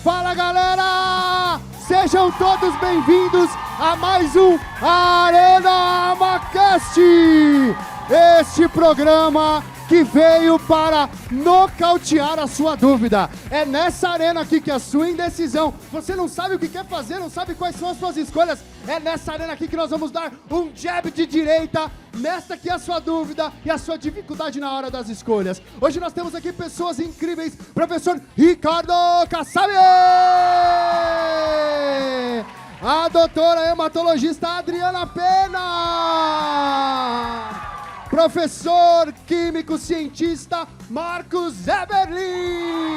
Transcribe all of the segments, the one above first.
Fala, galera! Sejam todos bem-vindos a mais um Arena Macast! Este programa que veio para nocautear a sua dúvida. É nessa arena aqui que a sua indecisão, você não sabe o que quer fazer, não sabe quais são as suas escolhas, é nessa arena aqui que nós vamos dar um jab de direita, nesta que é a sua dúvida e a sua dificuldade na hora das escolhas. Hoje nós temos aqui pessoas incríveis, professor Ricardo Kassab, a doutora hematologista Adriana Pena, professor químico cientista Marcos Eberlin.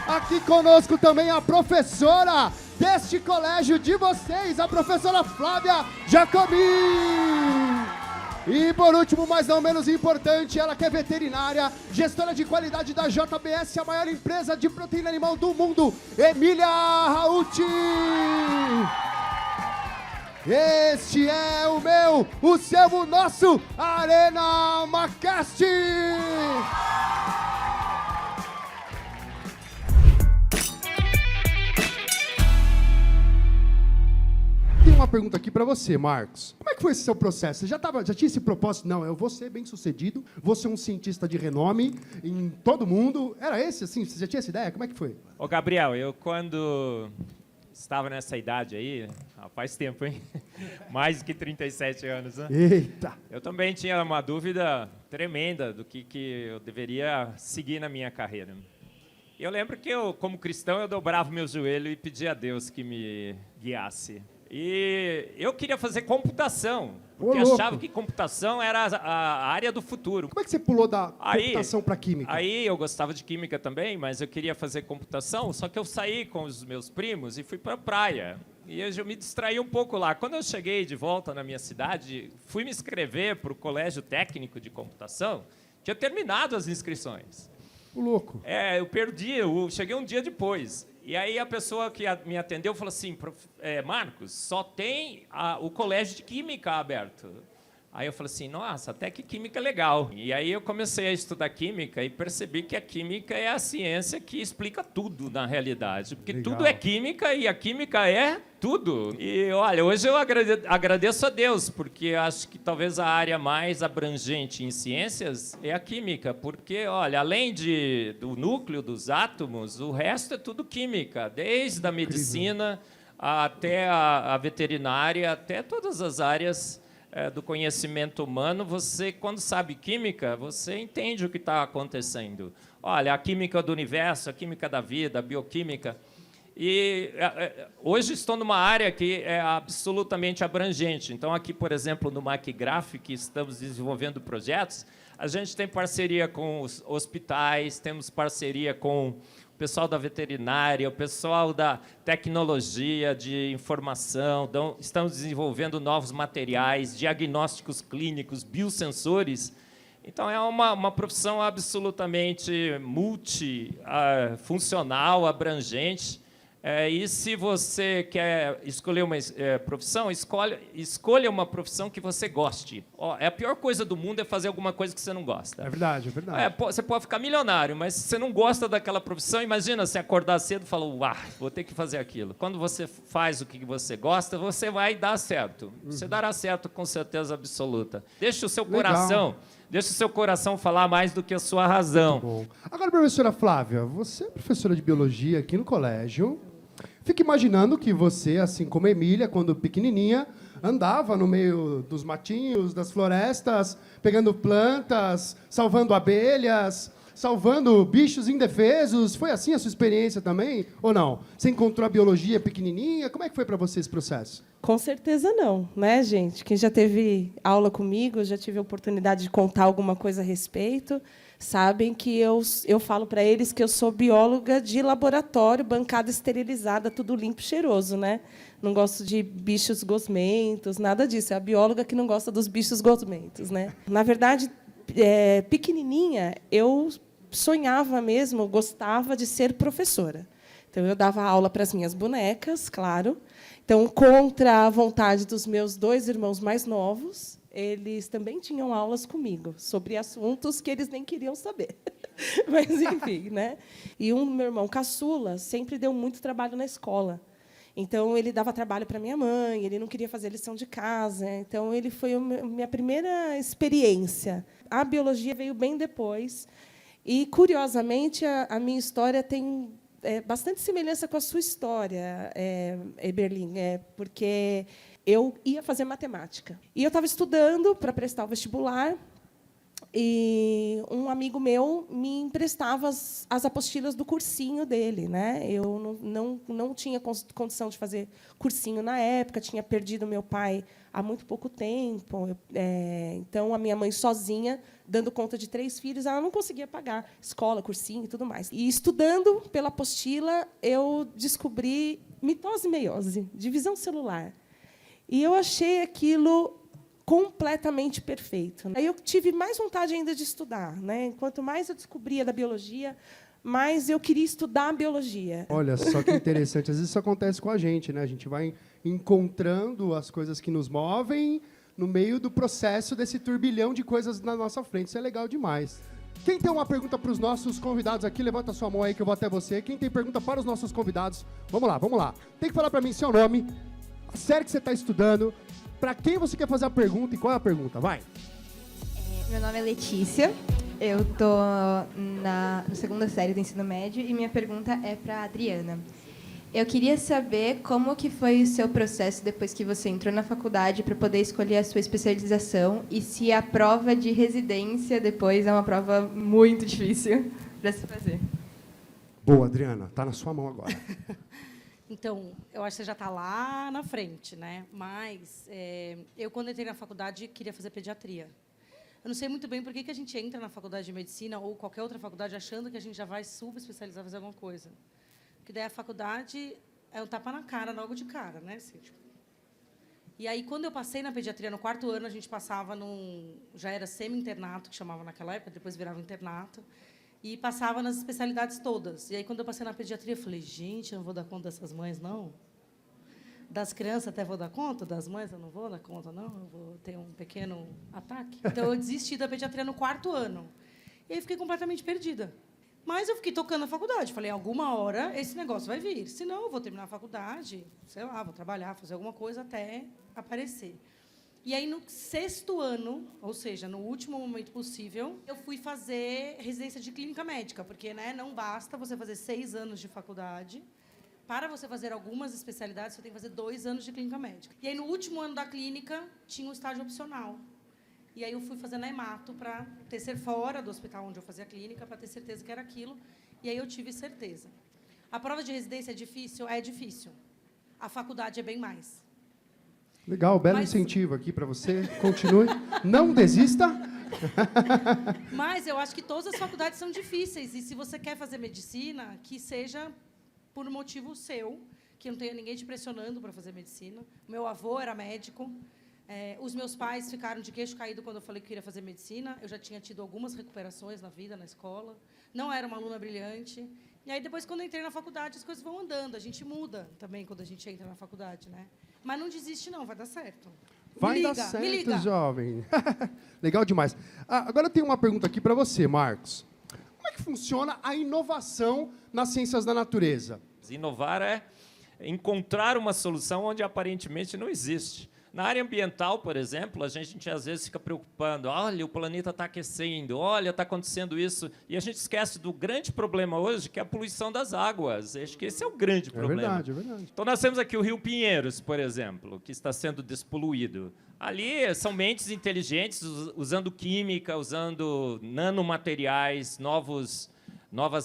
Aqui conosco também a professora deste colégio de vocês, a professora Flávia Jacobin. E por último, mas não menos importante, ela que é veterinária, gestora de qualidade da JBS, a maior empresa de proteína animal do mundo, Emília Rauti. Este é o meu, o seu, o nosso Arena Macast! Tem uma pergunta aqui pra você, Marcos. Como é que foi esse seu processo? Você já tinha esse propósito? Não, eu vou ser bem sucedido, vou ser um cientista de renome em todo mundo. Era esse, assim? Você já tinha essa ideia? Como é que foi? Ô, Gabriel, eu quando estava nessa idade aí, faz tempo, hein? Mais que 37 anos, né? Eita! Eu também tinha uma dúvida tremenda do que eu deveria seguir na minha carreira. E eu lembro que eu, como cristão, eu dobrava o meu joelho e pedia a Deus que me guiasse. E eu queria fazer computação, porque achava que computação era a área do futuro. Como é que você pulou da computação para química? Aí eu gostava de química também, mas eu queria fazer computação, só que eu saí com os meus primos e fui para a praia. E eu me distraí um pouco lá. Quando eu cheguei de volta na minha cidade, fui me inscrever para o Colégio Técnico de Computação, tinha terminado as inscrições. O louco. Eu perdi, eu cheguei um dia depois. E aí a pessoa que me atendeu falou assim, Marcos, só tem o colégio de química aberto. Aí eu falei assim, nossa, até que química legal. E aí eu comecei a estudar química e percebi que a química é a ciência que explica tudo na realidade. Porque legal. Tudo é química e a química é tudo. E olha, hoje eu agradeço a Deus, porque acho que talvez a área mais abrangente em ciências é a química. Porque, olha, além do núcleo dos átomos, o resto é tudo química. Desde a medicina até a veterinária, até todas as áreas do conhecimento humano, você, quando sabe química, você entende o que está acontecendo. Olha, a química do universo, a química da vida, a bioquímica. E hoje estou numa área que é absolutamente abrangente. Então, aqui, por exemplo, no MacGraph, que estamos desenvolvendo projetos, a gente tem parceria com os hospitais, temos parceria com o pessoal da veterinária, o pessoal da tecnologia de informação, estamos desenvolvendo novos materiais, diagnósticos clínicos, biosensores. Então, é uma profissão absolutamente multifuncional, abrangente. E se você quer escolher uma profissão, escolha uma profissão que você goste. A pior coisa do mundo é fazer alguma coisa que você não gosta. É verdade, é verdade. Você pode ficar milionário, mas se você não gosta daquela profissão, imagina você acordar cedo e falar, vou ter que fazer aquilo. Quando você faz o que você gosta, você vai dar certo. Você dará certo com certeza absoluta. Deixa o seu coração falar mais do que a sua razão. Muito bom. Agora, professora Flávia, você é professora de biologia aqui no colégio. Fico imaginando que você, assim como a Emília, quando pequenininha, andava no meio dos matinhos, das florestas, pegando plantas, salvando abelhas, salvando bichos indefesos. Foi assim a sua experiência também? Ou não? Você encontrou a biologia pequenininha? Como é que foi para você esse processo? Com certeza não, né, gente? Quem já teve aula comigo, já tive a oportunidade de contar alguma coisa a respeito, sabem que eu falo para eles que eu sou bióloga de laboratório, bancada esterilizada, tudo limpo e cheiroso, né? Não gosto de bichos gosmentos, nada disso. É a bióloga que não gosta dos bichos gosmentos, né? Na verdade, pequenininha, eu sonhava mesmo, gostava de ser professora. Então, eu dava aula para as minhas bonecas, claro. Então, contra a vontade dos meus 2 irmãos mais novos, eles também tinham aulas comigo sobre assuntos que eles nem queriam saber. Mas, enfim, né? E meu irmão caçula sempre deu muito trabalho na escola. Então, ele dava trabalho para minha mãe, ele não queria fazer lição de casa. Então, ele foi a minha primeira experiência. A biologia veio bem depois. E, curiosamente, a minha história tem bastante semelhança com a sua história, Eberlin, porque eu ia fazer matemática. E eu estava estudando para prestar o vestibular, e um amigo meu me emprestava as apostilas do cursinho dele, né? Eu não tinha condição de fazer cursinho na época, tinha perdido meu pai há muito pouco tempo. Então, a minha mãe sozinha, dando conta de 3 filhos, ela não conseguia pagar escola, cursinho e tudo mais. E, estudando pela apostila, eu descobri mitose e meiose, divisão celular. E eu achei aquilo completamente perfeito. Aí eu tive mais vontade ainda de estudar, né? Quanto mais eu descobria da biologia, mais eu queria estudar a biologia. Olha só que interessante. Às vezes isso acontece com a gente, né? A gente vai encontrando as coisas que nos movem no meio do processo desse turbilhão de coisas na nossa frente. Isso é legal demais. Quem tem uma pergunta para os nossos convidados aqui, levanta sua mão aí que eu vou até você. Quem tem pergunta para os nossos convidados, vamos lá, vamos lá. Tem que falar para mim seu nome, a série que você está estudando, para quem você quer fazer a pergunta e qual é a pergunta? Vai. Meu nome é Letícia, eu tô na segunda série do ensino médio e minha pergunta é para a Adriana. Eu queria saber como que foi o seu processo depois que você entrou na faculdade para poder escolher a sua especialização e se a prova de residência depois é uma prova muito difícil para se fazer. Boa, Adriana, tá na sua mão agora. Então, eu acho que você já está lá na frente, né? Mas eu, quando entrei na faculdade, queria fazer pediatria. Eu não sei muito bem por que a gente entra na faculdade de medicina ou qualquer outra faculdade achando que a gente já vai subespecializar, fazer alguma coisa. Porque daí a faculdade é um tapa na cara, logo de cara, né? Assim, tipo. E aí, quando eu passei na pediatria, no 4º ano, a gente passava já era semi-internato, que chamava naquela época, depois virava internato. E passava nas especialidades todas. E aí, quando eu passei na pediatria, eu falei, gente, eu não vou dar conta dessas mães, não. Das crianças até vou dar conta, das mães eu não vou dar conta, não. Eu vou ter um pequeno ataque. Então, eu desisti da pediatria no 4º ano. E aí, fiquei completamente perdida. Mas eu fiquei tocando na faculdade. Falei, alguma hora esse negócio vai vir. Senão, eu vou terminar a faculdade, sei lá, vou trabalhar, fazer alguma coisa até aparecer. E aí, no 6º ano, ou seja, no último momento possível, eu fui fazer residência de clínica médica, porque, né, não basta você fazer 6 anos de faculdade. Para você fazer algumas especialidades, você tem que fazer 2 anos de clínica médica. E aí, no último ano da clínica, tinha um estágio opcional. E aí, eu fui fazer na Hemato para ser fora do hospital onde eu fazia a clínica, para ter certeza que era aquilo. E aí, eu tive certeza. A prova de residência é difícil? É difícil. A faculdade é bem mais. Legal, belo incentivo aqui para você. Continue. Não desista. Mas eu acho que todas as faculdades são difíceis. E se você quer fazer medicina, que seja por um motivo seu, que não tenha ninguém te pressionando para fazer medicina. Meu avô era médico. Os meus pais ficaram de queixo caído quando eu falei que queria fazer medicina. Eu já tinha tido algumas recuperações na vida, na escola. Não era uma aluna brilhante. E aí, depois, quando eu entrei na faculdade, as coisas vão andando. A gente muda também quando a gente entra na faculdade, né? Mas não desiste, não. Vai dar certo. Vai dar certo, jovem. Legal demais. Agora eu tenho uma pergunta aqui para você, Marcos. Como é que funciona a inovação nas ciências da natureza? Inovar é encontrar uma solução onde aparentemente não existe. Na área ambiental, por exemplo, a gente às vezes fica preocupando, olha, o planeta está aquecendo, olha, está acontecendo isso, e a gente esquece do grande problema hoje, que é a poluição das águas. Acho que esse é o grande problema. É verdade. Então, nós temos aqui o Rio Pinheiros, por exemplo, que está sendo despoluído. Ali são mentes inteligentes, usando química, usando nanomateriais, novas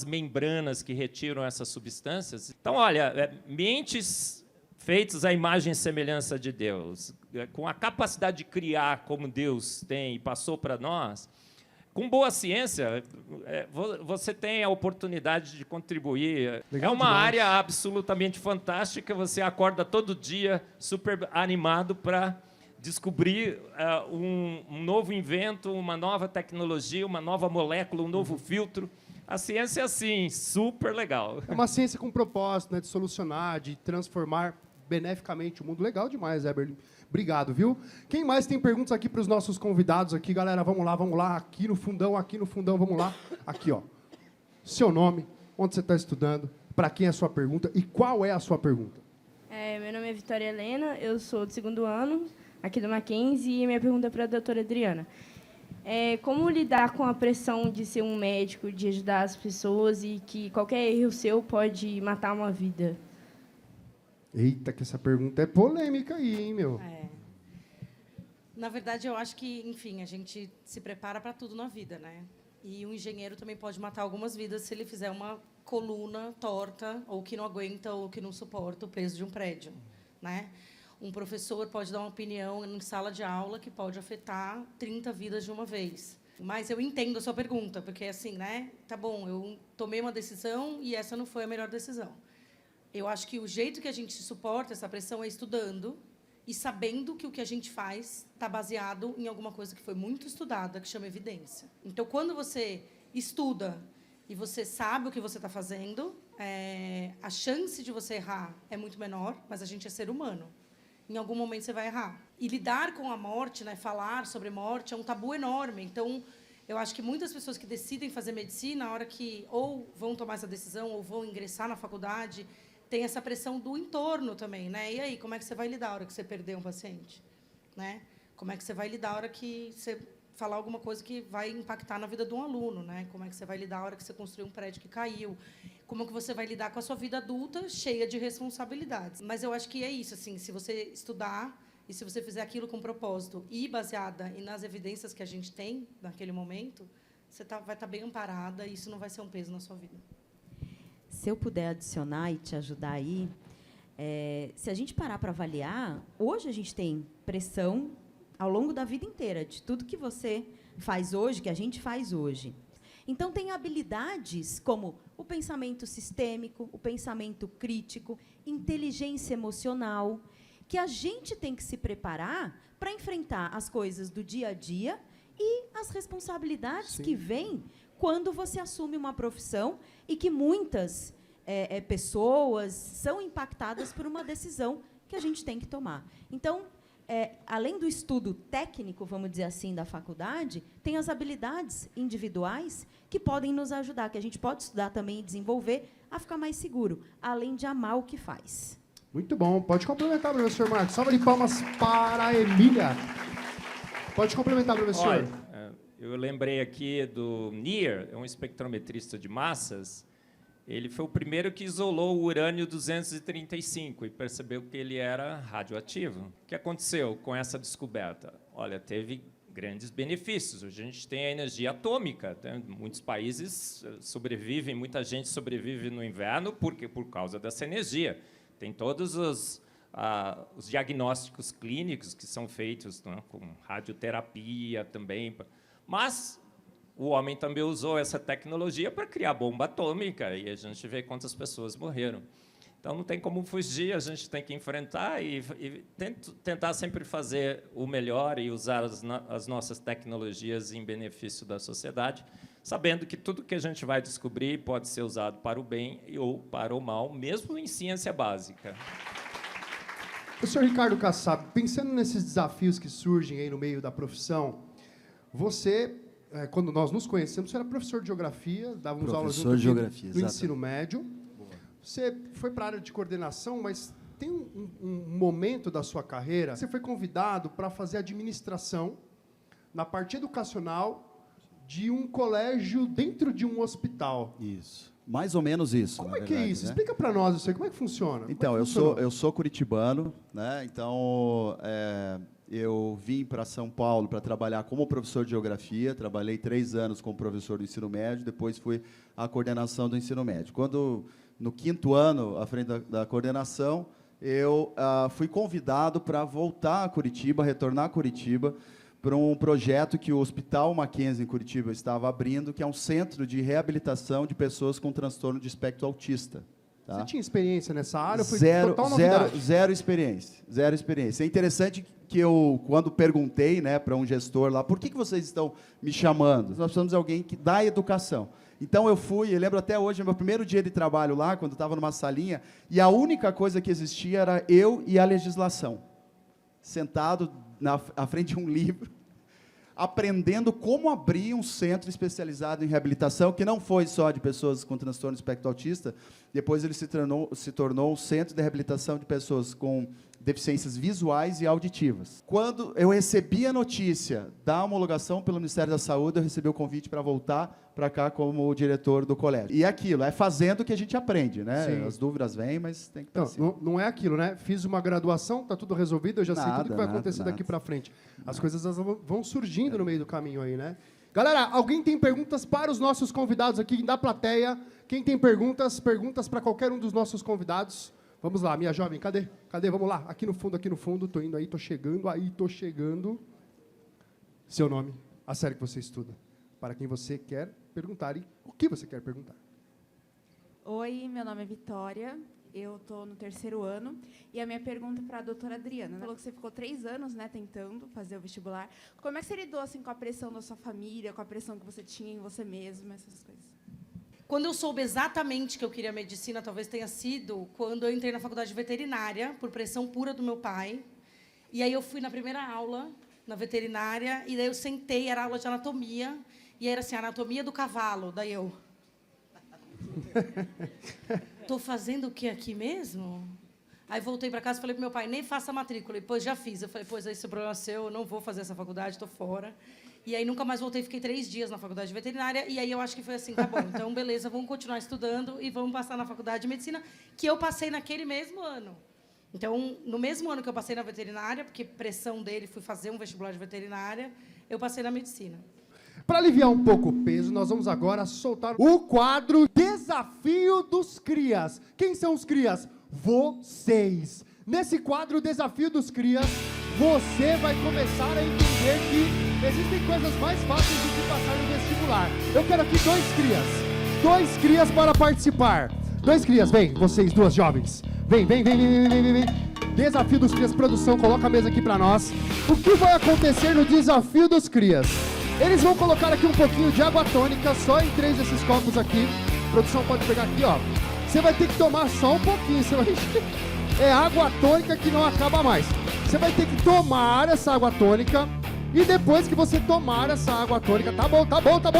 membranas que retiram essas substâncias. Então, olha, mentes feitos à imagem e semelhança de Deus, com a capacidade de criar como Deus tem e passou para nós, com boa ciência, você tem a oportunidade de contribuir. Legal, é uma demais. área absolutamente fantástica, você acorda todo dia super animado para descobrir um novo invento, uma nova tecnologia, uma nova molécula, um novo filtro. A ciência é assim, super legal. É uma ciência com propósito, né, de solucionar, de transformar beneficamente o mundo. Legal demais, Eberlin. Obrigado, viu? Quem mais tem perguntas aqui para os nossos convidados aqui, galera? Vamos lá. Aqui no fundão, vamos lá. Aqui, ó. seu nome, onde você está estudando, para quem é a sua pergunta e qual é a sua pergunta. Meu nome é Vitória Helena, eu sou do 2º ano, aqui do Mackenzie, e minha pergunta é para a doutora Adriana. Como lidar com a pressão de ser um médico, de ajudar as pessoas e que qualquer erro seu pode matar uma vida? Eita, que essa pergunta é polêmica aí, hein, meu? Na verdade, eu acho que, enfim, a gente se prepara para tudo na vida, né? E um engenheiro também pode matar algumas vidas se ele fizer uma coluna torta, ou que não aguenta, ou que não suporta o peso de um prédio, né? Um professor pode dar uma opinião em sala de aula que pode afetar 30 vidas de uma vez. Mas eu entendo a sua pergunta, porque, assim, né? Tá bom, eu tomei uma decisão e essa não foi a melhor decisão. Eu acho que o jeito que a gente suporta essa pressão é estudando e sabendo que o que a gente faz está baseado em alguma coisa que foi muito estudada, que chama evidência. Então, quando você estuda e você sabe o que você está fazendo, a chance de você errar é muito menor, mas a gente é ser humano. Em algum momento você vai errar. E lidar com a morte, né, falar sobre morte, é um tabu enorme. Então, eu acho que muitas pessoas que decidem fazer medicina, na hora que ou vão tomar essa decisão ou vão ingressar na faculdade, tem essa pressão do entorno também, né? E aí, como é que você vai lidar a hora que você perder um paciente? Né? Como é que você vai lidar a hora que você falar alguma coisa que vai impactar na vida de um aluno? Né? Como é que você vai lidar a hora que você construiu um prédio que caiu? Como que você vai lidar com a sua vida adulta cheia de responsabilidades? Mas eu acho que é isso, assim, se você estudar e se você fizer aquilo com propósito e baseada nas evidências que a gente tem naquele momento, você vai estar bem amparada e isso não vai ser um peso na sua vida. Se eu puder adicionar e te ajudar aí, se a gente parar para avaliar, hoje a gente tem pressão ao longo da vida inteira, de tudo que você faz hoje, que a gente faz hoje. Então, tem habilidades como o pensamento sistêmico, o pensamento crítico, inteligência emocional, que a gente tem que se preparar para enfrentar as coisas do dia a dia e as responsabilidades que vêm quando você assume uma profissão e que muitas pessoas são impactadas por uma decisão que a gente tem que tomar. Então, além do estudo técnico, vamos dizer assim, da faculdade, tem as habilidades individuais que podem nos ajudar, que a gente pode estudar também e desenvolver a ficar mais seguro, além de amar o que faz. Muito bom. Pode complementar, professor Marcos. Salva de palmas para a Emília. Pode complementar, professor. Olha, eu lembrei aqui do Near, um espectrometrista de massas. Ele foi o primeiro que isolou o urânio-235 e percebeu que ele era radioativo. O que aconteceu com essa descoberta? Olha, teve grandes benefícios. Hoje a gente tem a energia atômica. Muitos países sobrevivem, muita gente sobrevive no inverno por causa dessa energia. Tem todos os diagnósticos clínicos que são feitos, né, com radioterapia também. Mas o homem também usou essa tecnologia para criar bomba atômica, e a gente vê quantas pessoas morreram. Então, não tem como fugir, a gente tem que enfrentar e tentar sempre fazer o melhor e usar as nossas tecnologias em benefício da sociedade, sabendo que tudo que a gente vai descobrir pode ser usado para o bem ou para o mal, mesmo em ciência básica. Professor Ricardo Kassab, pensando nesses desafios que surgem aí no meio da profissão, você, quando nós nos conhecemos, você era professor de geografia, dávamos aulas juntos no ensino médio. Boa. Você foi para a área de coordenação, mas tem um momento da sua carreira, você foi convidado para fazer administração na parte educacional de um colégio dentro de um hospital. Isso. Mais ou menos isso. Como é que é isso? Né? Explica para nós isso aí, como é que funciona? Então, eu sou curitibano, né? Então, eu vim para São Paulo para trabalhar como professor de geografia, trabalhei 3 anos como professor do ensino médio, depois fui à coordenação do ensino médio. Quando, no 5º ano, à frente da coordenação, eu fui convidado para voltar a Curitiba, retornar a Curitiba, para um projeto que o Hospital Mackenzie, em Curitiba, estava abrindo, que é um centro de reabilitação de pessoas com transtorno de espectro autista. Tá? Você tinha experiência nessa área? Foi Zero experiência. É interessante que eu, quando perguntei, né, para um gestor lá, por que vocês estão me chamando? Nós precisamos de alguém que dá educação. Então, eu lembro até hoje, meu primeiro dia de trabalho lá, quando estava numa salinha, e a única coisa que existia era eu e a legislação, sentado à frente de um livro. aprendendo como abrir um centro especializado em reabilitação, que não foi só de pessoas com transtorno espectro autista, depois ele se tornou um centro de reabilitação de pessoas com deficiências visuais e auditivas. Quando eu recebi a notícia da homologação pelo Ministério da Saúde, eu recebi o convite para voltar para cá como diretor do colégio. E é aquilo, é fazendo que a gente aprende, né? Sim. As dúvidas vêm, mas tem que ter. Não é aquilo, né? Fiz uma graduação, tá tudo resolvido, eu já sei tudo que vai acontecer daqui para frente. As coisas vão surgindo no meio do caminho aí, né? Galera, alguém tem perguntas para os nossos convidados aqui da plateia? Quem tem perguntas para qualquer um dos nossos convidados? Vamos lá, minha jovem, cadê? Cadê? Vamos lá, aqui no fundo, tô indo aí, tô chegando. Seu nome, a série que você estuda, para quem você quer perguntar e o que você quer perguntar. Oi, meu nome é Vitória, eu estou no 3º ano, e a minha pergunta é para a doutora Adriana. Você falou que você ficou 3 anos, né, tentando fazer o vestibular. Como é que você lidou assim, com a pressão da sua família, com a pressão que você tinha em você mesma, essas coisas? Quando eu soube exatamente que eu queria medicina, talvez tenha sido quando eu entrei na faculdade de veterinária, por pressão pura do meu pai. E aí eu fui na primeira aula, na veterinária, e daí eu sentei, era aula de anatomia, e era assim, anatomia do cavalo. Daí eu... Tô fazendo o que aqui mesmo? Aí voltei para casa e falei pro meu pai, nem faça a matrícula. E depois já fiz. Eu falei, pois esse problema é seu, eu não vou fazer essa faculdade, tô fora. E aí nunca mais voltei, fiquei 3 dias na faculdade de veterinária, e aí eu acho que foi assim, tá bom, então beleza, vamos continuar estudando e vamos passar na faculdade de medicina, que eu passei naquele mesmo ano. Então, no mesmo ano que eu passei na veterinária, porque pressão dele, fui fazer um vestibular de veterinária, eu passei na medicina. Para aliviar um pouco o peso, nós vamos agora soltar o quadro Desafio dos Crias. Quem são os crias? Vocês. Nesse quadro Desafio dos Crias, você vai começar a entender que existem coisas mais fáceis do que passar no vestibular. Eu quero aqui 2 crias para participar. 2 crias, vem, vocês 2 jovens. Vem. Desafio dos Crias, produção, coloca a mesa aqui para nós. O que vai acontecer no Desafio dos Crias? Eles vão colocar aqui um pouquinho de água tônica, só em 3 desses copos aqui. A produção pode pegar aqui, ó. Você vai ter que tomar só um pouquinho, você vai... É água tônica que não acaba mais. Você vai ter que tomar essa água tônica e depois que você tomar essa água tônica... Tá bom,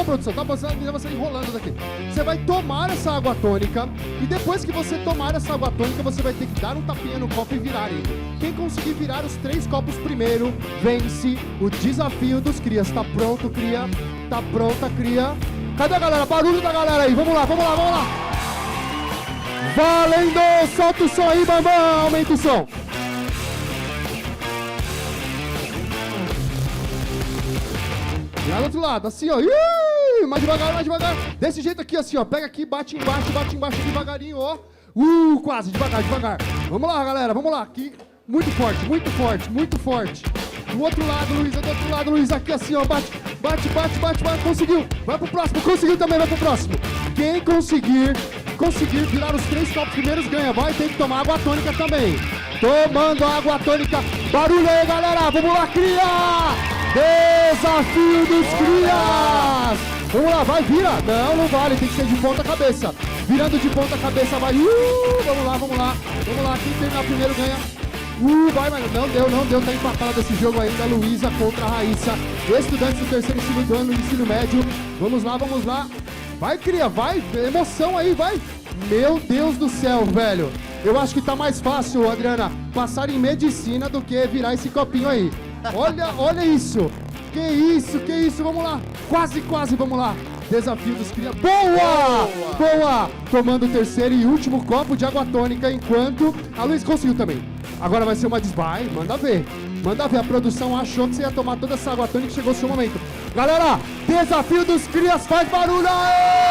produção. Tá bom, você enrolando daqui. Você vai tomar essa água tônica e depois que você tomar essa água tônica, você vai ter que dar um tapinha no copo e virar ele. Quem conseguir virar os 3 copos primeiro, vence o Desafio dos Crias. Tá pronto, cria? Tá pronta, cria? Cadê a galera? Barulho da galera aí. Vamos lá. Valendo! Solta o som aí, Bambam! Aumenta o som! Virar do outro lado, assim, ó. Ih, mais devagar. Desse jeito aqui, assim, ó. Pega aqui, bate embaixo devagarinho, ó. Quase, devagar. Vamos lá, galera, vamos lá. Aqui, muito forte. Do outro lado, Luísa, aqui assim, ó. Bate. Conseguiu. Vai pro próximo. Conseguiu também, vai pro próximo. Quem conseguir virar os 3 copos primeiros ganha. Vai ter que tomar água tônica também. Tomando água tônica. Barulho aí, galera. Vamos lá, cria! Desafio dos Crias! Vamos lá, vai, vira! Não vale, tem que ser de ponta cabeça. Virando de ponta cabeça, vai. Vamos lá. Quem terminar primeiro ganha. Vai, mas não deu. Tá empatado esse jogo ainda. Luísa contra a Raíssa. Estudantes do 3º e 2º ano do ensino médio. Vamos lá. Vai, cria, vai. Emoção aí, vai. Meu Deus do céu, velho. Eu acho que tá mais fácil, Adriana, passar em medicina do que virar esse copinho aí. Olha isso. Que isso. Vamos lá. Quase, vamos lá. Desafio dos crias. Boa! Tomando o 3º e último copo de água tônica, enquanto a Luiz conseguiu também. Agora vai ser uma desvai. Manda ver. A produção achou que você ia tomar toda essa água tônica e chegou o seu momento. Galera, Desafio dos Crias, faz barulho aí!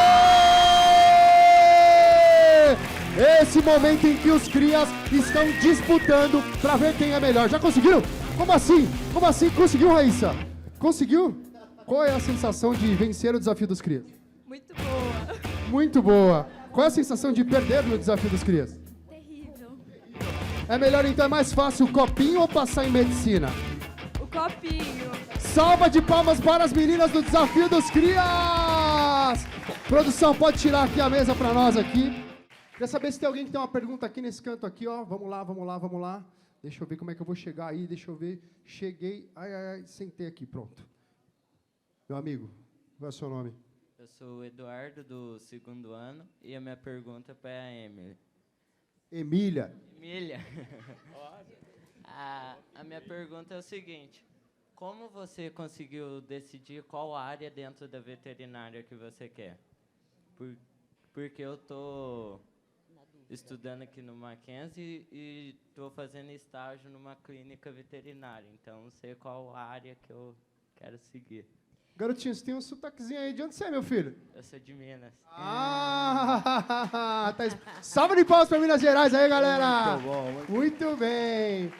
Esse momento em que os crias estão disputando para ver quem é melhor. Já conseguiram? Como assim? Conseguiu, Raíssa? Conseguiu? Qual é a sensação de vencer o Desafio dos Crias? Muito boa. Qual é a sensação de perder no Desafio dos Crias? Terrível. É melhor então, é mais fácil o copinho ou passar em medicina? O copinho. Salva de palmas para as meninas do Desafio dos Crias! Produção, pode tirar aqui a mesa para nós aqui. Quer saber se tem alguém que tem uma pergunta aqui nesse canto aqui, ó. Vamos lá. Deixa eu ver como é que eu vou chegar aí, Cheguei. Ai, sentei aqui, pronto. Meu amigo, qual é o seu nome? Eu sou o Eduardo, do 2º ano, e a minha pergunta é para a Emily. Emília. Emília, a minha pergunta é o seguinte: como você conseguiu decidir qual área dentro da veterinária que você quer? Porque eu estou estudando aqui no Mackenzie e estou fazendo estágio numa clínica veterinária, então não sei qual área que eu quero seguir. Garotinho, você tem um sotaquezinho aí. De onde você é, meu filho? Eu sou de Minas. Salve de palmas para Minas Gerais aí, galera! Muito bom. Muito bem.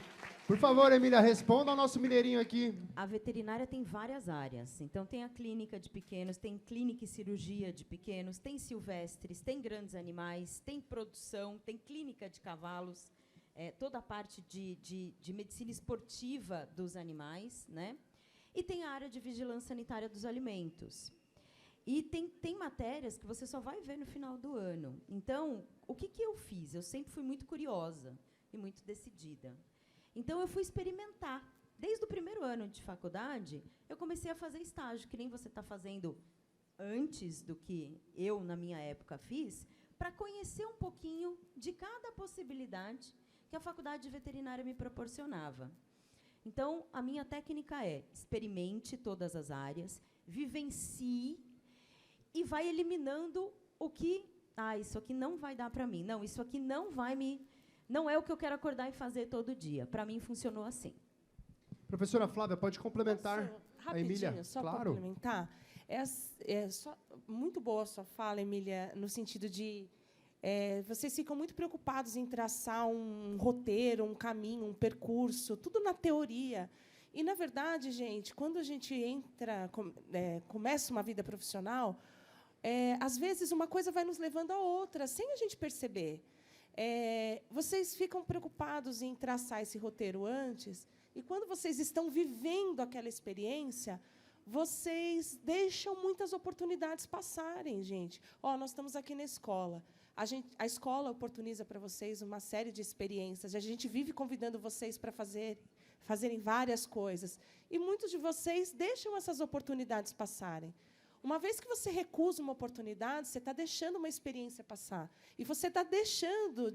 Por favor, Emília, responda ao nosso mineirinho aqui. A veterinária tem várias áreas. Então, tem a clínica de pequenos, tem clínica e cirurgia de pequenos, tem silvestres, tem grandes animais, tem produção, tem clínica de cavalos, toda a parte de medicina esportiva dos animais, né? E tem a área de vigilância sanitária dos alimentos. E tem matérias que você só vai ver no final do ano. Então, o que eu fiz? Eu sempre fui muito curiosa e muito decidida. Então, eu fui experimentar. Desde o primeiro ano de faculdade, eu comecei a fazer estágio, que nem você está fazendo antes do que eu, na minha época, fiz, para conhecer um pouquinho de cada possibilidade que a faculdade de veterinária me proporcionava. Então, a minha técnica é: experimente todas as áreas, vivencie e vai eliminando o que... isso aqui não vai dar para mim. Não, isso aqui não é o que eu quero acordar e fazer todo dia. Para mim, funcionou assim. Professora Flávia, pode complementar a Emília? Só Claro. complementar. Muito boa a sua fala, Emília, no sentido de... vocês ficam muito preocupados em traçar um roteiro, um caminho, um percurso, tudo na teoria. E, na verdade, gente, quando a gente começa uma vida profissional, às vezes uma coisa vai nos levando a outra, sem a gente perceber. Vocês ficam preocupados em traçar esse roteiro antes, e, quando vocês estão vivendo aquela experiência, vocês deixam muitas oportunidades passarem, gente. Nós estamos aqui na escola. A escola oportuniza para vocês uma série de experiências. A gente vive convidando vocês para fazerem várias coisas. E muitos de vocês deixam essas oportunidades passarem. Uma vez que você recusa uma oportunidade, você está deixando uma experiência passar. E você está deixando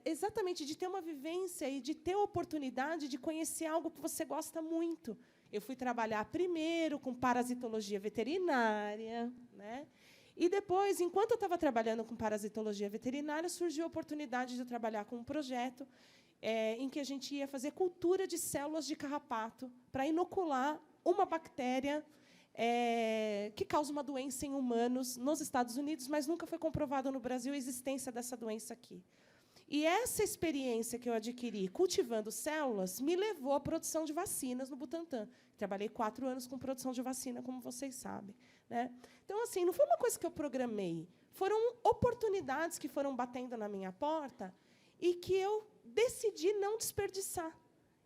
exatamente de ter uma vivência e de ter a oportunidade de conhecer algo que você gosta muito. Eu fui trabalhar primeiro com parasitologia veterinária, né? E depois, enquanto eu estava trabalhando com parasitologia veterinária, surgiu a oportunidade de eu trabalhar com um projeto em que a gente ia fazer cultura de células de carrapato para inocular uma bactéria que causa uma doença em humanos nos Estados Unidos, mas nunca foi comprovada no Brasil a existência dessa doença aqui. E essa experiência que eu adquiri cultivando células me levou à produção de vacinas no Butantan. Trabalhei 4 anos com produção de vacina, como vocês sabem, né? Então, assim, não foi uma coisa que eu programei. Foram oportunidades que foram batendo na minha porta e que eu decidi não desperdiçar.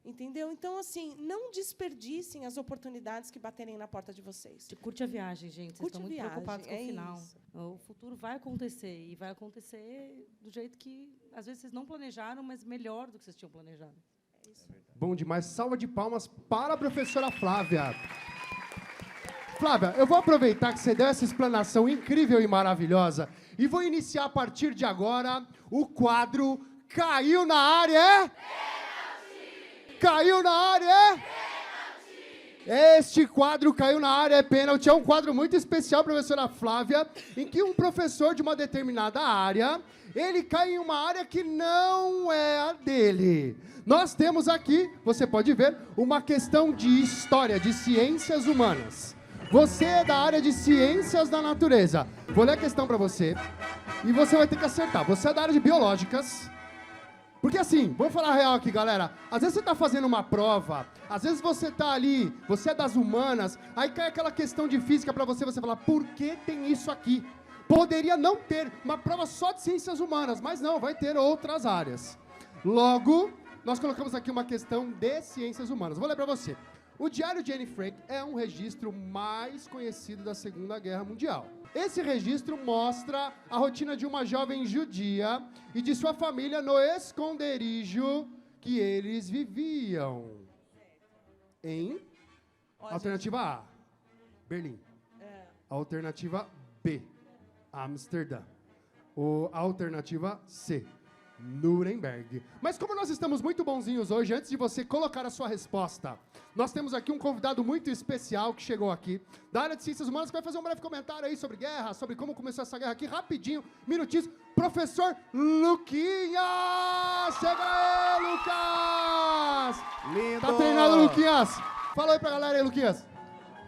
Entendeu? Então, assim, não desperdicem as oportunidades que baterem na porta de vocês. Curte a viagem, gente. Vocês estão muito preocupados com o final. Isso. O futuro vai acontecer. E vai acontecer do jeito que, às vezes, vocês não planejaram, mas melhor do que vocês tinham planejado. É isso. Bom demais. Salva de palmas para a professora Flávia. Flávia, eu vou aproveitar que você deu essa explanação incrível e maravilhosa e vou iniciar, a partir de agora, o quadro Caiu na Área, Caiu na área, Este quadro Caiu na Área é pênalti. É um quadro muito especial, professora Flávia, em que um professor de uma determinada área, ele cai em uma área que não é a dele. Nós temos aqui, você pode ver, uma questão de história, de ciências humanas. Você é da área de ciências da natureza. Vou ler a questão para você e você vai ter que acertar. Você é da área de biológicas. Porque assim, vamos falar a real aqui, galera. Às vezes você está fazendo uma prova, às vezes você está ali, você é das humanas, aí cai aquela questão de física para você, você fala, por que tem isso aqui? Poderia não ter uma prova só de ciências humanas, mas não, vai ter outras áreas. Logo, nós colocamos aqui uma questão de ciências humanas. Vou ler para você. O Diário de Anne Frank é um registro mais conhecido da Segunda Guerra Mundial. Esse registro mostra a rotina de uma jovem judia e de sua família no esconderijo que eles viviam. Em? Alternativa A. Berlim. Alternativa B, Amsterdã. Alternativa C, Nuremberg. Mas como nós estamos muito bonzinhos hoje, antes de você colocar a sua resposta, nós temos aqui um convidado muito especial que chegou aqui, da área de Ciências Humanas, que vai fazer um breve comentário aí sobre guerra, sobre como começou essa guerra aqui, rapidinho, minutinhos. Professor Luquinhas! Chega aí, Lucas! Lindo! Tá treinado, Luquinhas? Fala aí pra galera aí, Luquinhas.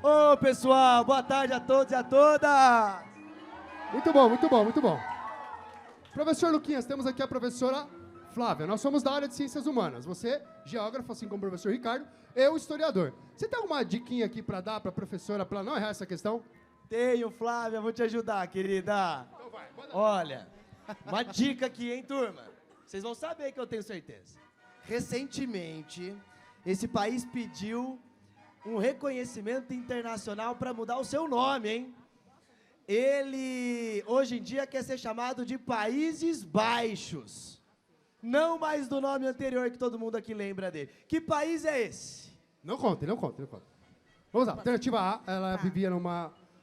Ô, pessoal, boa tarde a todos e a todas! Muito bom, muito bom, muito bom. Professor Luquinhas, temos aqui a professora Flávia. Nós somos da área de Ciências Humanas. Você, geógrafo, assim como o professor Ricardo, eu, historiador. Você tem alguma diquinha aqui para dar para a professora para não errar essa questão? Tenho, Flávia, vou te ajudar, querida. Então vai, olha, uma dica aqui, hein, turma? Vocês vão saber que eu tenho certeza. Recentemente, esse país pediu um reconhecimento internacional para mudar o seu nome, hein? Ele, hoje em dia, quer ser chamado de Países Baixos. Não mais do nome anterior que todo mundo aqui lembra dele. Que país é esse? Não conta, não conta, não conta. Vamos lá. Alternativa A, ela vivia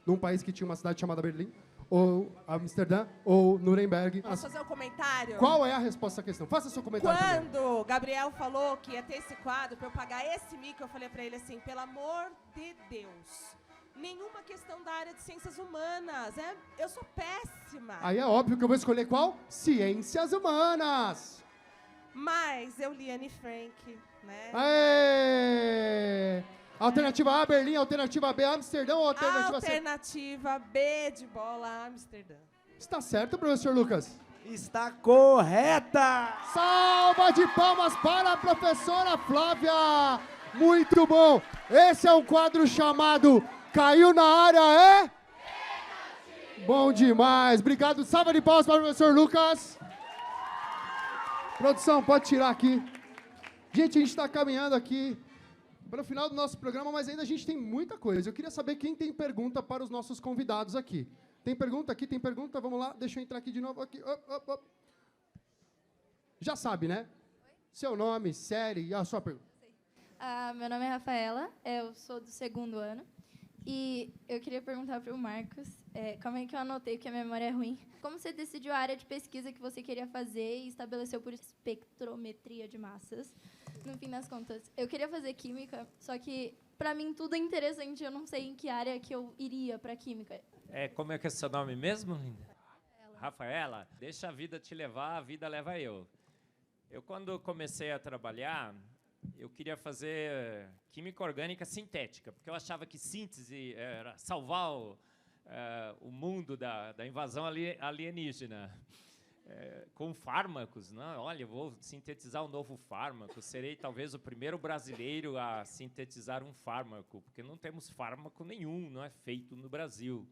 num país que tinha uma cidade chamada Berlim, ou Amsterdã, ou Nuremberg. Posso fazer um comentário? Qual é a resposta à questão? Faça seu comentário. Quando o Gabriel falou que ia ter esse quadro para eu pagar esse mico, eu falei para ele assim, pelo amor de Deus, nenhuma questão da área de Ciências Humanas. Eu sou péssima. Aí é óbvio que eu vou escolher qual? Ciências Humanas. Mas eu li Anne Frank, né? Aê! Alternativa A, Berlim. Alternativa B, Amsterdã ou alternativa C? Alternativa B de bola, Amsterdã. Está certo, professor Lucas? Está correta! Salva de palmas para a professora Flávia! Muito bom! Esse é um quadro chamado Caiu na Área, é? Bom demais! Obrigado. Salva de palmas para o professor Lucas. Produção, pode tirar aqui. Gente, a gente está caminhando aqui para o final do nosso programa, mas ainda a gente tem muita coisa. Eu queria saber quem tem pergunta para os nossos convidados aqui. Tem pergunta aqui? Tem pergunta? Vamos lá, deixa eu entrar aqui de novo. Aqui. Já sabe, né? Seu nome, série e a sua pergunta. Meu nome é Rafaela, eu sou do 2º ano. E eu queria perguntar para o Marcos, como é que eu anotei que a memória é ruim? Como você decidiu a área de pesquisa que você queria fazer e estabeleceu por espectrometria de massas? No fim das contas, eu queria fazer química, só que para mim tudo é interessante, eu não sei em que área que eu iria para química. Como é que é seu nome mesmo, linda? Rafaela, deixa a vida te levar, a vida leva eu. Eu, quando comecei a trabalhar, eu queria fazer química orgânica sintética, porque eu achava que síntese era salvar o mundo da invasão alienígena. Com fármacos, né? Olha, eu vou sintetizar um novo fármaco, serei talvez o primeiro brasileiro a sintetizar um fármaco, porque não temos fármaco nenhum, não é feito no Brasil.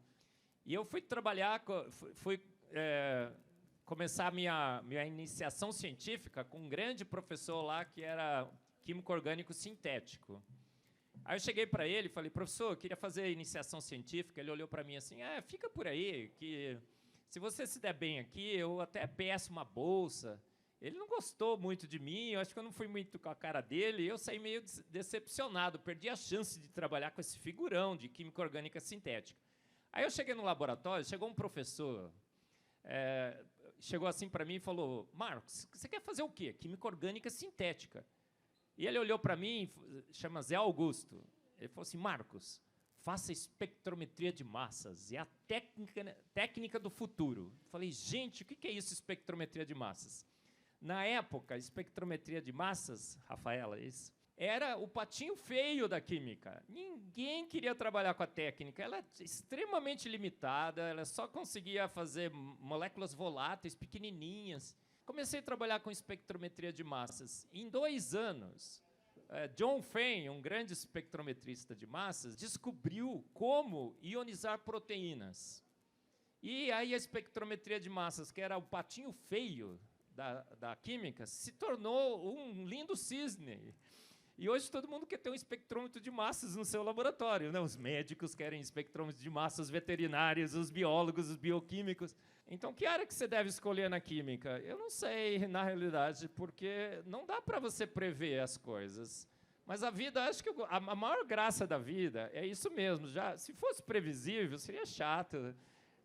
E eu fui trabalhar, começar a minha iniciação científica com um grande professor lá que era químico orgânico sintético. Aí eu cheguei para ele e falei, professor, eu queria fazer iniciação científica. Ele olhou para mim assim, fica por aí, que se você se der bem aqui, eu até peço uma bolsa. Ele não gostou muito de mim, eu acho que eu não fui muito com a cara dele, e eu saí meio decepcionado, perdi a chance de trabalhar com esse figurão de química orgânica sintética. Aí eu cheguei no laboratório, chegou um professor, chegou assim para mim e falou, Marcos, você quer fazer o quê? Química orgânica sintética. E ele olhou para mim, chama Zé Augusto, ele falou assim, Marcos, faça espectrometria de massas, é a técnica do futuro. Eu falei, gente, o que é isso, espectrometria de massas? Na época, a espectrometria de massas, Rafaela, era o patinho feio da química. Ninguém queria trabalhar com a técnica, ela é extremamente limitada, ela só conseguia fazer moléculas voláteis, pequenininhas. Comecei a trabalhar com espectrometria de massas. Em 2 anos, John Fein, um grande espectrometrista de massas, descobriu como ionizar proteínas. E aí a espectrometria de massas, que era o patinho feio da química, se tornou um lindo cisne. E hoje todo mundo quer ter um espectrômetro de massas no seu laboratório, né? Os médicos querem espectrômetro de massas, os veterinários, os biólogos, os bioquímicos. Então, que área que você deve escolher na química? Eu não sei, na realidade, porque não dá para você prever as coisas. Mas a vida, acho que a maior graça da vida é isso mesmo. Já, se fosse previsível, seria chato.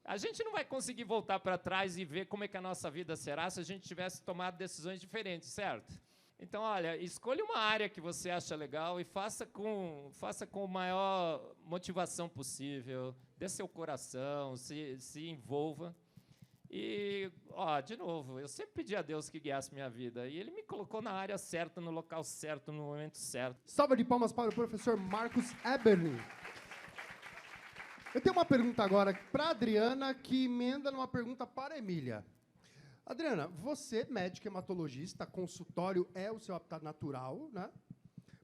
A gente não vai conseguir voltar para trás e ver como é que a nossa vida será se a gente tivesse tomado decisões diferentes, certo? Então, olha, escolha uma área que você acha legal e faça com a maior motivação possível, dê seu coração, se envolva. E, de novo, eu sempre pedi a Deus que guiasse minha vida, e Ele me colocou na área certa, no local certo, no momento certo. Salva de palmas para o professor Marcos Eberlin. Eu tenho uma pergunta agora para a Adriana, que emenda numa pergunta para a Emília. Adriana, você, médica hematologista, consultório é o seu habitat natural, né?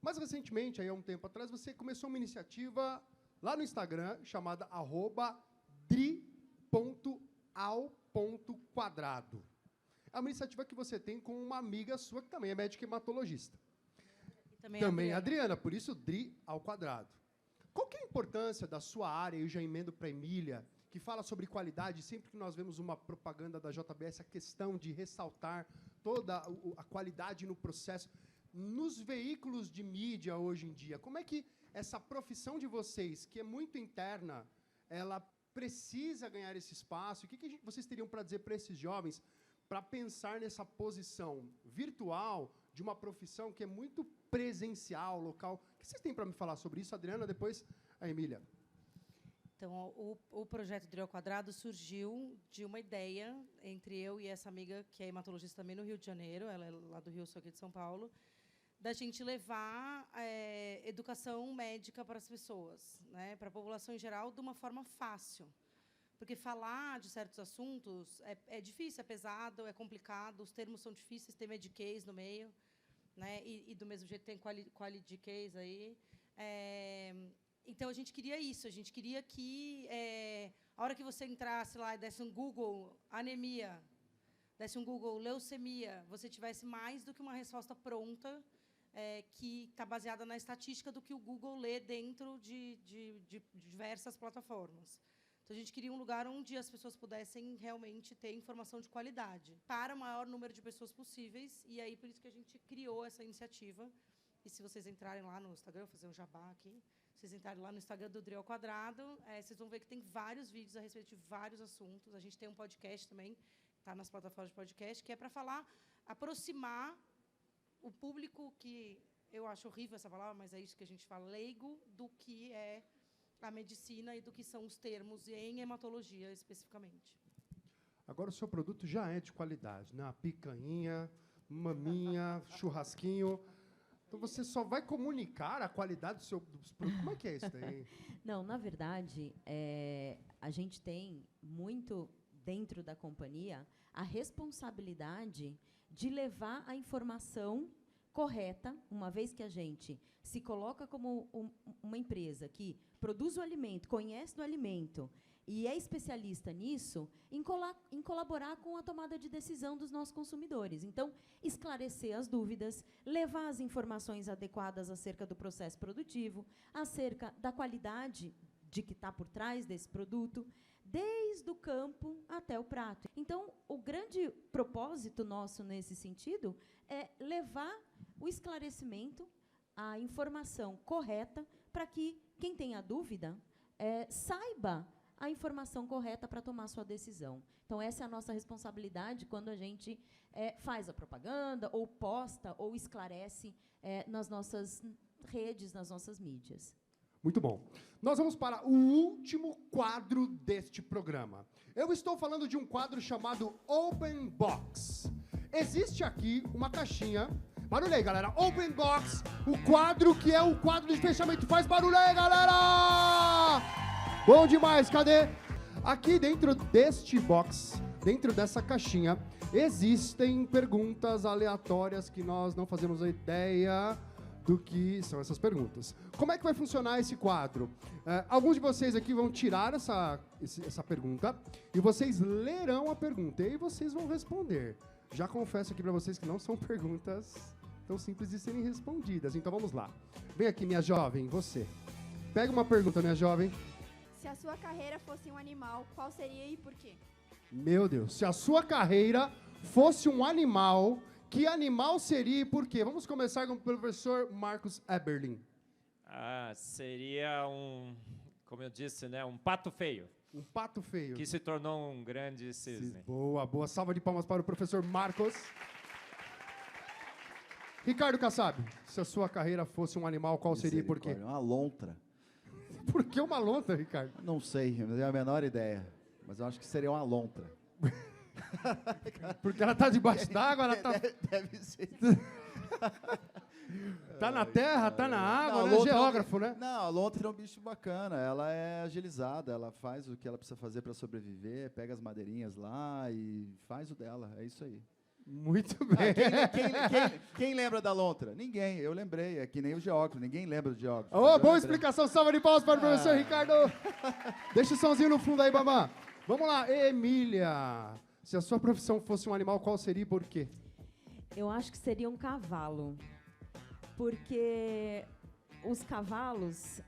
Mas recentemente, aí há um tempo atrás, você começou uma iniciativa lá no Instagram chamada @dri.ao.quadrado. É uma iniciativa que você tem com uma amiga sua que também é médica hematologista. Também Adriana, por isso Dri ao quadrado. Qual que é a importância da sua área, eu já emendo para a Emília, que fala sobre qualidade, sempre que nós vemos uma propaganda da JBS, a questão de ressaltar toda a qualidade no processo, nos veículos de mídia hoje em dia, como é que essa profissão de vocês, que é muito interna, ela precisa ganhar esse espaço? O que vocês teriam para dizer para esses jovens, para pensar nessa posição virtual de uma profissão que é muito presencial, local? O que vocês têm para me falar sobre isso, Adriana? Depois, a Emília. Então, o projeto Dri ao Quadrado surgiu de uma ideia entre eu e essa amiga, que é hematologista também no Rio de Janeiro, ela é lá do Rio, sou aqui de São Paulo, da gente levar educação médica para as pessoas, né, para a população em geral, de uma forma fácil. Porque falar de certos assuntos é difícil, é pesado, é complicado, os termos são difíceis, tem mediquês no meio, né, e do mesmo jeito tem quality case aí. Então, a gente queria isso, a gente queria que, a hora que você entrasse lá e desse um Google anemia, desse um Google leucemia, você tivesse mais do que uma resposta pronta, que está baseada na estatística do que o Google lê dentro de diversas plataformas. Então, a gente queria um lugar onde as pessoas pudessem realmente ter informação de qualidade para o maior número de pessoas possíveis, e aí por isso que a gente criou essa iniciativa. E se vocês entrarem lá no Instagram, vou fazer um jabá aqui, se vocês entrarem lá no Instagram do Dri ao Quadrado, vocês vão ver que tem vários vídeos a respeito de vários assuntos. A gente tem um podcast também, está nas plataformas de podcast, que é para falar, aproximar o público, que eu acho horrível essa palavra, mas é isso que a gente fala, leigo, do que é a medicina e do que são os termos em hematologia, especificamente. Agora, o seu produto já é de qualidade, né? A picanha, maminha, churrasquinho. Então, você só vai comunicar a qualidade dos produtos. Como é que é isso daí? Não, na verdade, a gente tem muito, dentro da companhia, a responsabilidade de levar a informação correta, uma vez que a gente se coloca como uma empresa que produz o alimento, conhece do alimento e é especialista nisso, em colaborar com a tomada de decisão dos nossos consumidores. Então, esclarecer as dúvidas, levar as informações adequadas acerca do processo produtivo, acerca da qualidade de que está por trás desse produto, desde o campo até o prato. Então, o grande propósito nosso nesse sentido é levar o esclarecimento, a informação correta, para que quem tenha dúvida saiba a informação correta para tomar sua decisão. Então, essa é a nossa responsabilidade quando a gente faz a propaganda, ou posta, ou esclarece nas nossas redes, nas nossas mídias. Muito bom. Nós vamos para o último quadro deste programa. Eu estou falando de um quadro chamado Open Box. Existe aqui uma caixinha. Barulho aí, galera. Open Box, o quadro que é o quadro de fechamento. Faz barulho aí, galera! Bom demais, cadê? Aqui dentro deste box, dentro dessa caixinha, existem perguntas aleatórias que nós não fazemos a ideia do que são essas perguntas. Como é que vai funcionar esse quadro? Alguns de vocês aqui vão tirar essa pergunta e vocês lerão a pergunta e aí vocês vão responder. Já confesso aqui para vocês que não são perguntas tão simples de serem respondidas. Então vamos lá. Vem aqui, minha jovem, você. Pega uma pergunta, minha jovem. Se a sua carreira fosse um animal, qual seria e por quê? Meu Deus, se a sua carreira fosse um animal, Que animal seria e por quê? Vamos começar com o professor Marcos Eberlin. Seria como eu disse, né, um pato feio. Um pato feio. Que se tornou um grande cisne. Boa, boa. Salva de palmas para o professor Marcos. Ricardo Kassab, se a sua carreira fosse um animal, qual seria e por quê? Uma lontra. Por que uma lontra, Ricardo? Não sei, não tenho a menor ideia. Mas eu acho que seria uma lontra. Porque ela tá debaixo d'água, ela tá... Deve ser. Tá na terra, tá na água, não, né? Geógrafo, né? Não, a lontra é um bicho bacana. Ela é agilizada, ela faz o que ela precisa fazer para sobreviver, pega as madeirinhas lá e faz o dela. É isso aí. Muito bem. Quem lembra da lontra? Ninguém. Eu lembrei. É que nem o geógrafo. Ninguém lembra do geógrafo. Boa explicação. Salva de palmas para o professor Ricardo. Deixa o somzinho no fundo aí, Bamã. Vamos lá, Emília. Se a sua profissão fosse um animal, qual seria e por quê? Eu acho que seria um cavalo. Porque os cavalos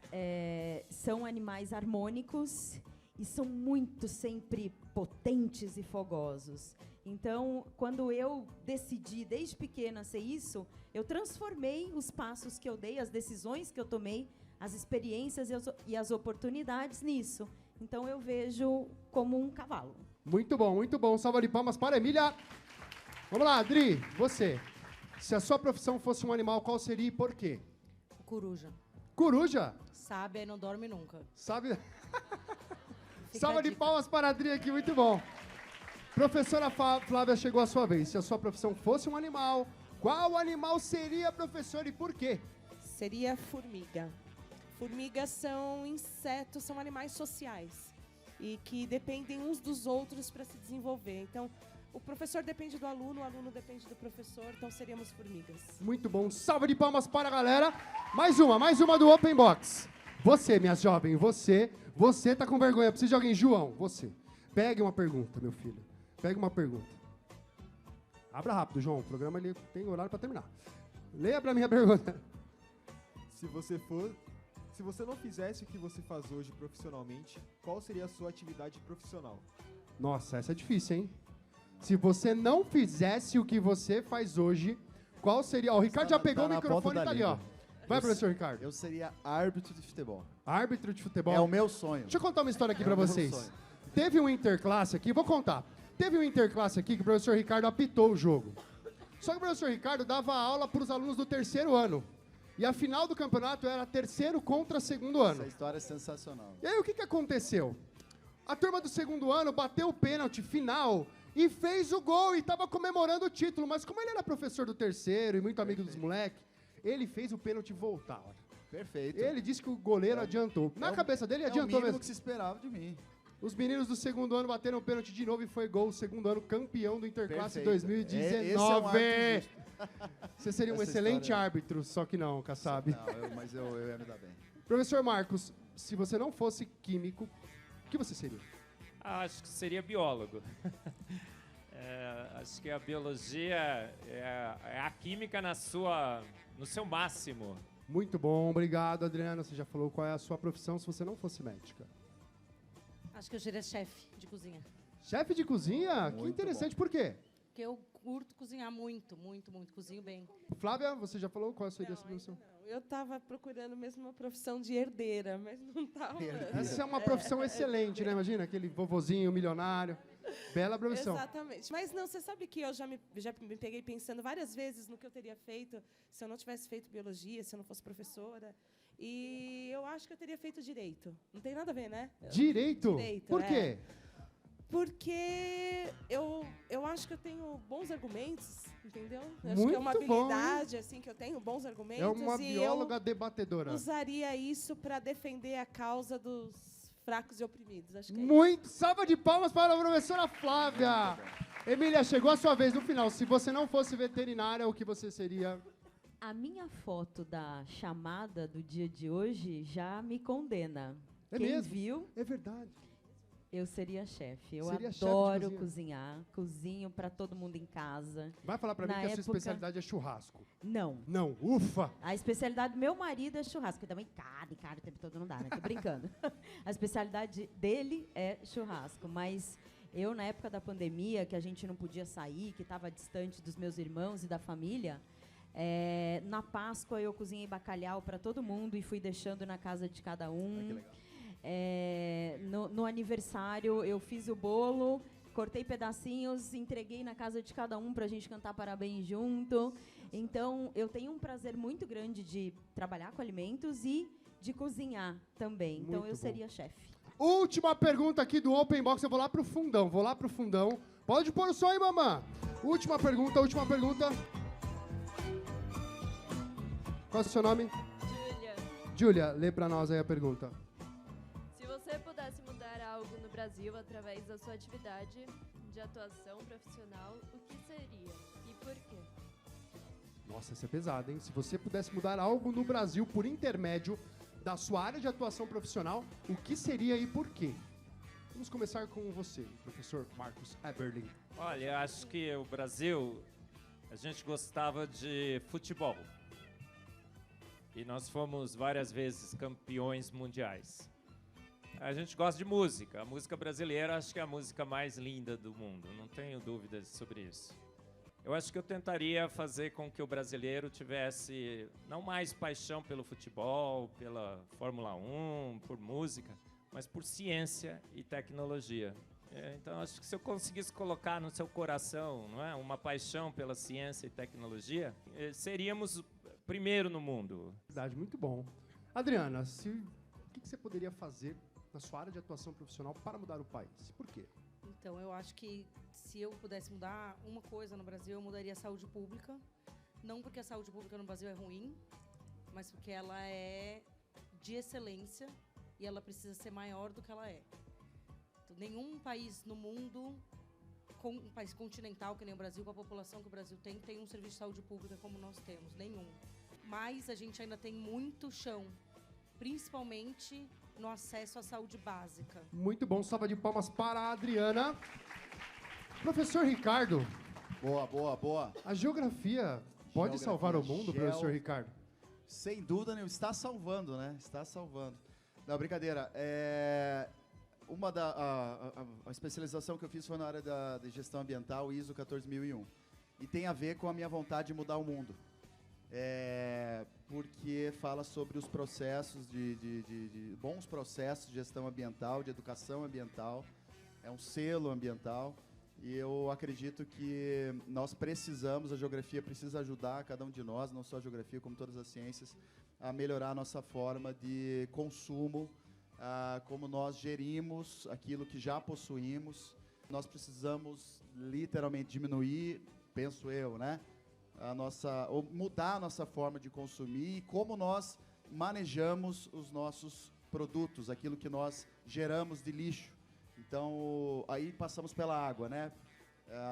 são animais harmônicos e são muito sempre potentes e fogosos. Então, quando eu decidi desde pequena ser isso, eu transformei os passos que eu dei, as decisões que eu tomei, as experiências e as oportunidades nisso. Então, eu vejo como um cavalo. Muito bom, muito bom. Salva de palmas para a Emília. Vamos lá, Adri, você. Se a sua profissão fosse um animal, qual seria e por quê? Coruja. Coruja? Sabe, aí não dorme nunca. Sabe? Salva de palmas para a Adri aqui, muito bom. Professora Flávia, chegou a sua vez. Se a sua profissão fosse um animal, qual animal seria, professor, e por quê? Seria formiga. Formigas são insetos, são animais sociais e que dependem uns dos outros para se desenvolver. Então, o professor depende do aluno, o aluno depende do professor, então seríamos formigas. Muito bom. Salva de palmas para a galera. Mais uma do Open Box. Você, minha jovem, você tá com vergonha. Precisa de alguém. João, você. Pegue uma pergunta, meu filho. Pegue uma pergunta. Abra rápido, João. O programa ele tem horário para terminar. Leia para mim a pergunta. Se você não fizesse o que você faz hoje profissionalmente, qual seria a sua atividade profissional? Nossa, essa é difícil, hein? Se você não fizesse o que você faz hoje, qual seria... Ó, o Ricardo já pegou o microfone e tá ali, ó. Vai, professor Ricardo. Eu seria árbitro de futebol. Árbitro de futebol? É o meu sonho. Deixa eu contar uma história aqui pra vocês. Teve um interclasse aqui, vou contar. Teve um interclasse aqui que o professor Ricardo apitou o jogo. Só que o professor Ricardo dava aula para os alunos do terceiro ano. E a final do campeonato era terceiro contra segundo ano. Essa história é sensacional. E aí o que aconteceu? A turma do segundo ano bateu o pênalti final e fez o gol e tava comemorando o título. Mas como ele era professor do terceiro e muito amigo dos moleques, ele fez o pênalti voltar. Perfeito. Ele disse que o goleiro adiantou. Na cabeça dele, adiantou mesmo. É o que se esperava de mim. Os meninos do segundo ano bateram o pênalti de novo e foi gol. O segundo ano campeão do Interclasse 2019. Você seria um excelente árbitro, só que não, Kassab. Não, mas eu ia me dar bem. Professor Marcos, se você não fosse químico, o que você seria? Acho que seria biólogo. Acho que a biologia é a química no seu máximo. Muito bom, obrigado, Adriana. Você já falou qual é a sua profissão se você não fosse médica. Acho que eu seria chefe de cozinha. Chefe de cozinha? Muito que interessante, por quê? Porque eu curto cozinhar muito, cozinho bem. Flávia, você já falou qual seria a sua profissão? Não, eu estava procurando mesmo uma profissão de herdeira, mas não estava. Essa é uma profissão excelente, né? Imagina, aquele vovozinho milionário. Bela profissão. Exatamente. Mas não, você sabe que eu já me peguei pensando várias vezes no que eu teria feito se eu não tivesse feito biologia, se eu não fosse professora. E eu acho que eu teria feito direito. Não tem nada a ver, né? Direito? Por quê? Porque eu acho que eu tenho bons argumentos, entendeu? Eu Muito acho que é uma habilidade, bom. assim, que eu tenho bons argumentos. É uma bióloga debatedora. Usaria isso para defender a causa dos fracos e oprimidos. Acho que é Muito. Salva de palmas para a professora Flávia. Emília, chegou a sua vez no final. Se você não fosse veterinária, o que você seria? A minha foto da chamada do dia de hoje já me condena. É Quem mesmo? viu? É verdade. Eu seria chefe. Eu Seria adoro chefe de cozinhar. Cozinho para todo mundo em casa. Vai falar para mim que a sua especialidade é churrasco. Não. Não, ufa! A especialidade do meu marido é churrasco. Porque também carne o tempo todo não dá, né? Tô brincando. A especialidade dele é churrasco. Mas Eu, na época da pandemia, que a gente não podia sair, que estava distante dos meus irmãos e da família, na Páscoa eu cozinhei bacalhau para todo mundo e fui deixando na casa de cada um. No aniversário eu fiz o bolo, cortei pedacinhos, entreguei na casa de cada um para a gente cantar parabéns junto. Então, eu tenho um prazer muito grande de trabalhar com alimentos e de cozinhar também. Então, Muito eu bom. seria chefe. Última pergunta aqui do Open Box. Eu vou lá pro fundão. Pode pôr o som aí, mamã. Última pergunta. Qual é o seu nome? Júlia. Júlia, lê pra nós aí a pergunta. Se você pudesse mudar algo no Brasil através da sua atividade de atuação profissional, o que seria e por quê? Nossa, essa é pesada, hein? Se você pudesse mudar algo no Brasil por intermédio da sua área de atuação profissional, o que seria e por quê? Vamos começar com você, professor Marcos Eberlin. Olha, eu acho que o Brasil, a gente gostava de futebol. E nós fomos várias vezes campeões mundiais. A gente gosta de música. A música brasileira acho que é a música mais linda do mundo. Não tenho dúvidas sobre isso. Eu acho que eu tentaria fazer com que o brasileiro tivesse não mais paixão pelo futebol, pela Fórmula 1, por música, mas por ciência e tecnologia. Então, acho que se eu conseguisse colocar no seu coração, não é, uma paixão pela ciência e tecnologia, seríamos primeiro no mundo. Verdade, muito bom. Adriana, o que você poderia fazer na sua área de atuação profissional para mudar o país? Por quê? Então, eu acho que se eu pudesse mudar uma coisa no Brasil, eu mudaria a saúde pública. Não porque a saúde pública no Brasil é ruim, mas porque ela é de excelência e ela precisa ser maior do que ela é. Então, nenhum país no mundo, um país continental que nem o Brasil, com a população que o Brasil tem um serviço de saúde pública como nós temos. Nenhum. Mas a gente ainda tem muito chão, principalmente no acesso à saúde básica. Muito bom, salva de palmas para a Adriana. Professor Ricardo. Boa. A geografia pode salvar o mundo, professor Ricardo? Sem dúvida nenhuma. Está salvando, né? Está salvando. Não, brincadeira. A especialização que eu fiz foi na área de gestão ambiental, ISO 14001. E tem a ver com a minha vontade de mudar o mundo. Porque fala sobre os processos de bons processos de gestão ambiental, de educação ambiental. É um selo ambiental. E eu acredito que nós precisamos, a geografia precisa ajudar cada um de nós, não só a geografia, como todas as ciências, a melhorar a nossa forma de consumo, como nós gerimos aquilo que já possuímos. Nós precisamos literalmente diminuir, penso eu, né? Ou mudar a nossa forma de consumir e como nós manejamos os nossos produtos, aquilo que nós geramos de lixo. Então, aí passamos pela água, né?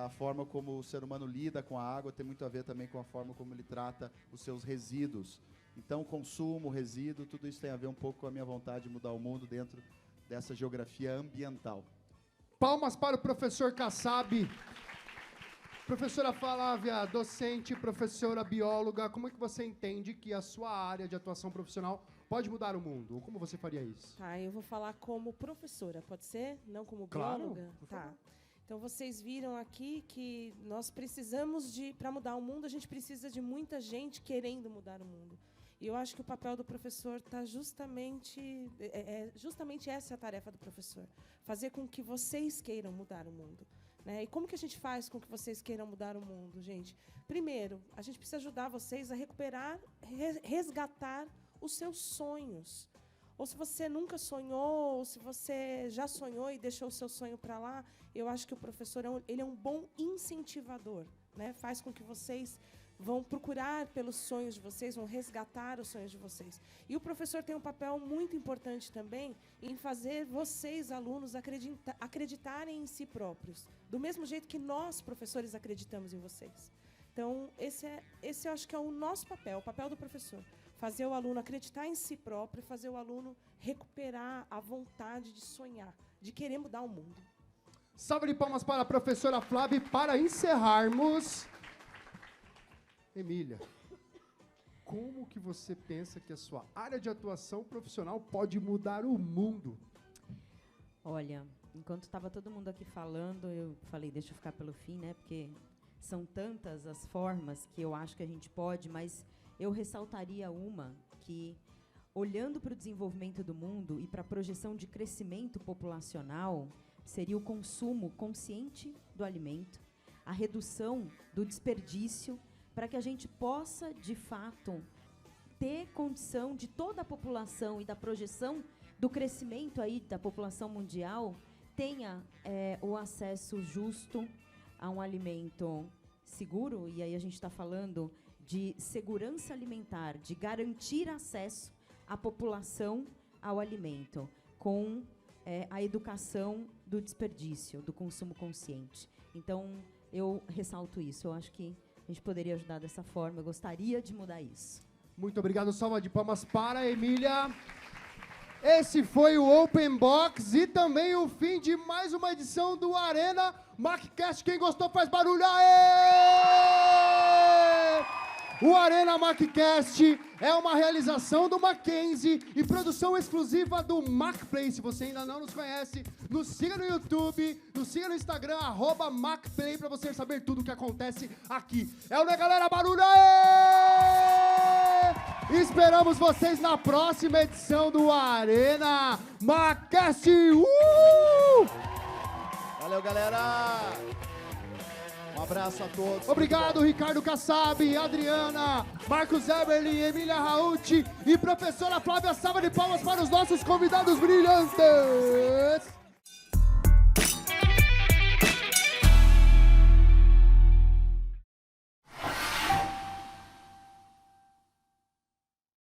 A forma como o ser humano lida com a água tem muito a ver também com a forma como ele trata os seus resíduos. Então, consumo, resíduo, tudo isso tem a ver um pouco com a minha vontade de mudar o mundo dentro dessa geografia ambiental. Palmas para o professor Kassab. Professora Flávia, docente, professora bióloga, como é que você entende que a sua área de atuação profissional pode mudar o mundo? Ou como você faria isso? Tá, eu vou falar como professora, pode ser? Não como Claro, bióloga? por Tá. favor. Então, vocês viram aqui que nós precisamos para mudar o mundo, a gente precisa de muita gente querendo mudar o mundo. E eu acho que o papel do professor está justamente essa é a tarefa do professor. Fazer com que vocês queiram mudar o mundo. Né? E como que a gente faz com que vocês queiram mudar o mundo, gente? Primeiro, a gente precisa ajudar vocês a recuperar, resgatar os seus sonhos. Ou se você nunca sonhou, ou se você já sonhou e deixou o seu sonho para lá, eu acho que o professor ele é um bom incentivador. Né? Faz com que vocês vão procurar pelos sonhos de vocês, vão resgatar os sonhos de vocês. E o professor tem um papel muito importante também em fazer vocês, alunos, acreditarem em si próprios, do mesmo jeito que nós, professores, acreditamos em vocês. Então, esse eu acho que é o nosso papel, o papel do professor. Fazer o aluno acreditar em si próprio, fazer o aluno recuperar a vontade de sonhar, de querer mudar o mundo. Salve de palmas para a professora Flávia. E para encerrarmos, Emília, como que você pensa que a sua área de atuação profissional pode mudar o mundo? Olha, enquanto estava todo mundo aqui falando, eu falei, deixa eu ficar pelo fim, né? Porque são tantas as formas que eu acho que a gente pode, mas eu ressaltaria uma que, olhando para o desenvolvimento do mundo e para a projeção de crescimento populacional, seria o consumo consciente do alimento, a redução do desperdício, para que a gente possa, de fato, ter condição de toda a população e da projeção do crescimento aí da população mundial tenha o acesso justo a um alimento seguro, e aí a gente está falando de segurança alimentar, de garantir acesso à população ao alimento, com a educação do desperdício, do consumo consciente. Então, eu ressalto isso. Eu acho que a gente poderia ajudar dessa forma. Eu gostaria de mudar isso. Muito obrigado. Salva de palmas para a Emília. Esse foi o Open Box e também o fim de mais uma edição do Arena MACcast. Quem gostou faz barulho. Aê! O Arena MACcast é uma realização do Mackenzie e produção exclusiva do MacPlay. Se você ainda não nos conhece, nos siga no YouTube, nos siga no Instagram, @MacPlay, para você saber tudo o que acontece aqui. É o né, galera? Barulho! Aê! Esperamos vocês na próxima edição do Arena MACcast. Valeu, galera! Um abraço a todos. Obrigado, Ricardo Kassab, Adriana, Marcos Eberlin, Emília Raut e professora Flávia. Salva de palmas para os nossos convidados brilhantes.